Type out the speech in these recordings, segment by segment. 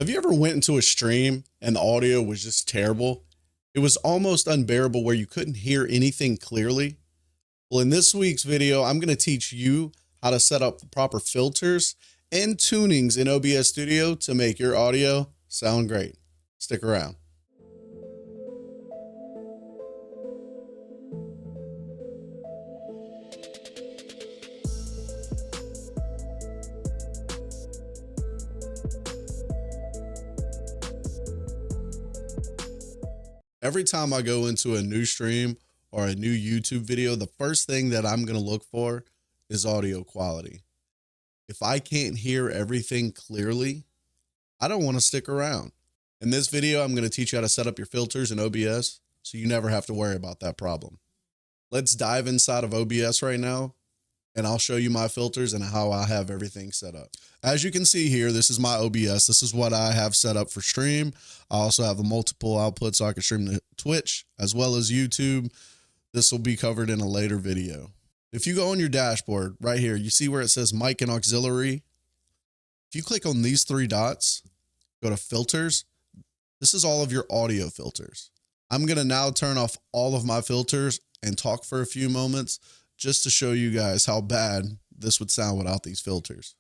Have you ever went into a stream and the audio was just terrible? It was almost unbearable where you couldn't hear anything clearly. Well, in this week's video, I'm going to teach you how to set up the proper filters and tunings in OBS Studio to make your audio sound great. Stick around. Every time I go into a new stream or a new YouTube video, the first thing that I'm going to look for is audio quality. If I can't hear everything clearly, I don't want to stick around. In this video, I'm going to teach you how to set up your filters in OBS so you never have to worry about that problem. Let's dive inside of OBS right now, and I'll show you my filters and how I have everything set up. As you can see here, this is my OBS. This is what I have set up for stream. I also have a multiple outputs so I can stream to Twitch as well as YouTube. This will be covered in a later video. If you go on your dashboard right here, you see where it says mic and auxiliary. If you click on these three dots, go to filters. This is all of your audio filters. I'm going to now turn off all of my filters and talk for a few moments just to show you guys how bad this would sound without these filters.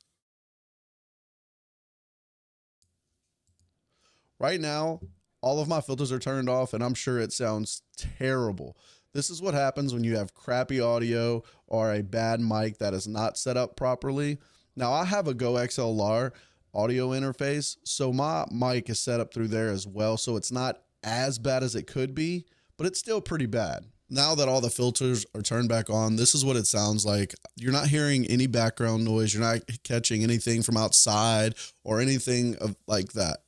Right now, all of my filters are turned off and I'm sure it sounds terrible. This is what happens when you have crappy audio or a bad mic that is not set up properly. Now I have a GoXLR audio interface, so my mic is set up through there as well. So it's not as bad as it could be, but it's still pretty bad. Now that all the filters are turned back on, this is what it sounds like. You're not hearing any background noise. You're not catching anything from outside or anything like that.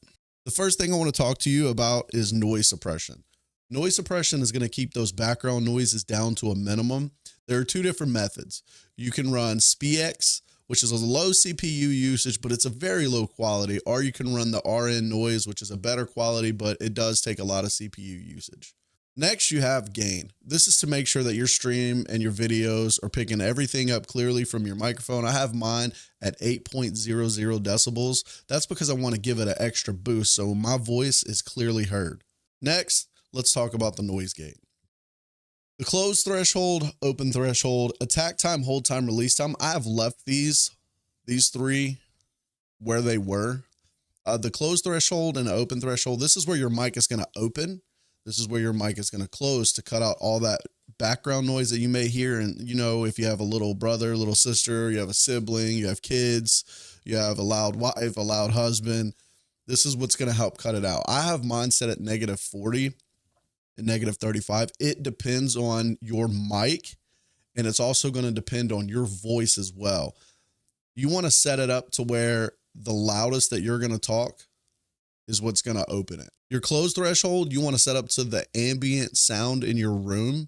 The first thing I want to talk to you about is noise suppression. Noise suppression is going to keep those background noises down to a minimum. There are two different methods. You can run SPX, which is a low CPU usage, but it's a very low quality, or you can run the RN noise, which is a better quality, but it does take a lot of CPU usage. Next, you have gain. This is to make sure that your stream and your videos are picking everything up clearly from your microphone. I have mine at 8.00 decibels. That's because I want to give it an extra boost so my voice is clearly heard. Next, let's talk about the noise gate. The close threshold, open threshold, attack time, hold time, release time. I have left these three where they were. The close threshold and the open threshold, this is where your mic is going to open. This is where your mic is going to close to cut out all that background noise that you may hear. And, you know, if you have a little brother, little sister, you have a sibling, you have kids, you have a loud wife, a loud husband, this is what's going to help cut it out. I have mine set at -40 and -35. It depends on your mic, and it's also going to depend on your voice as well. You want to set it up to where the loudest that you're going to talk is what's going to open it. Your close threshold, you want to set up so the ambient sound in your room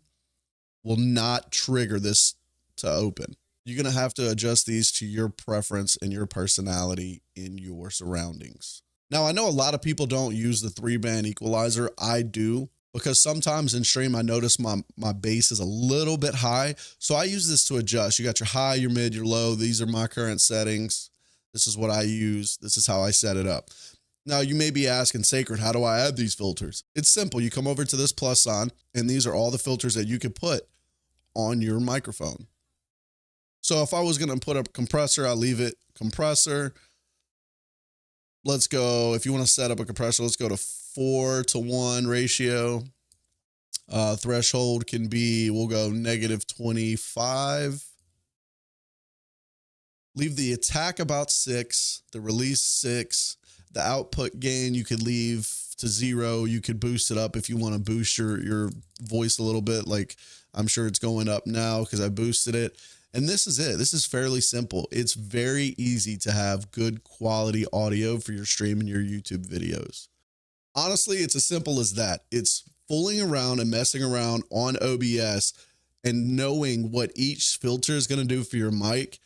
will not trigger this to open. You're going to have to adjust these to your preference and your personality in your surroundings. Now, I know a lot of people don't use the 3-band equalizer. I do, because sometimes in stream, I notice my bass is a little bit high. So I use this to adjust. You got your high, your mid, your low. These are my current settings. This is what I use. This is how I set it up. Now, you may be asking, Sacred, how do I add these filters? It's simple. You come over to this plus sign, and these are all the filters that you could put on your microphone. So if I was going to put a compressor, I'll leave it compressor. Let's go, if you want to set up a compressor, let's go to 4:1 ratio. Threshold can be, we'll go -25. Leave the attack about 6, the release 6. The output gain, you could leave to 0. You could boost it up if you want to boost your voice a little bit. Like I'm sure it's going up now because I boosted it. And this is it. This is fairly simple. It's very easy to have good quality audio for your stream and your YouTube videos. Honestly, it's as simple as that. It's fooling around and messing around on OBS and knowing what each filter is going to do for your mic.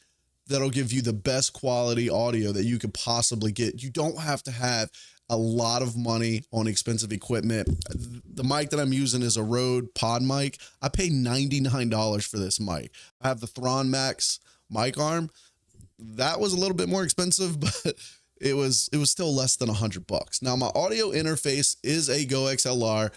That'll give you the best quality audio that you could possibly get. You don't have to have a lot of money on expensive equipment. The mic that I'm using is a Rode PodMic. I paid $99 for this mic. I have the ThronMax Mic Arm. That was a little bit more expensive, but it was still less than $100. Now my audio interface is a GoXLR.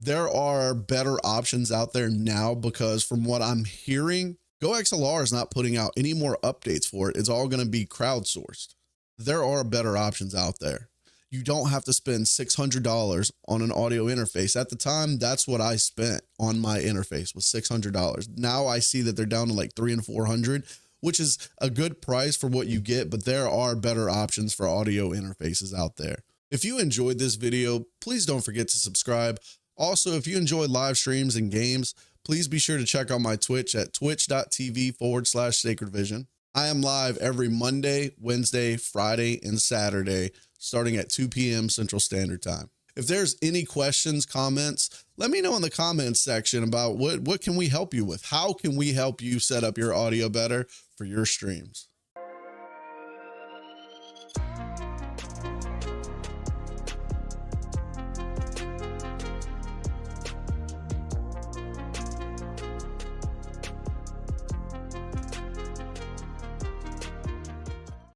There are better options out there now because from what I'm hearing, GoXLR is not putting out any more updates for it. It's all going to be crowdsourced. There are better options out there. You don't have to spend $600 on an audio interface. At the time, that's what I spent on my interface, was $600. Now I see that they're down to like $300 and $400, which is a good price for what you get, but there are better options for audio interfaces out there. If you enjoyed this video, please don't forget to subscribe. Also, if you enjoy live streams and games, please be sure to check out my Twitch at twitch.tv/sacredvision. I am live every Monday, Wednesday, Friday, and Saturday, starting at 2 p.m. Central Standard Time. If there's any questions, comments, let me know in the comments section about what can we help you with? How can we help you set up your audio better for your streams?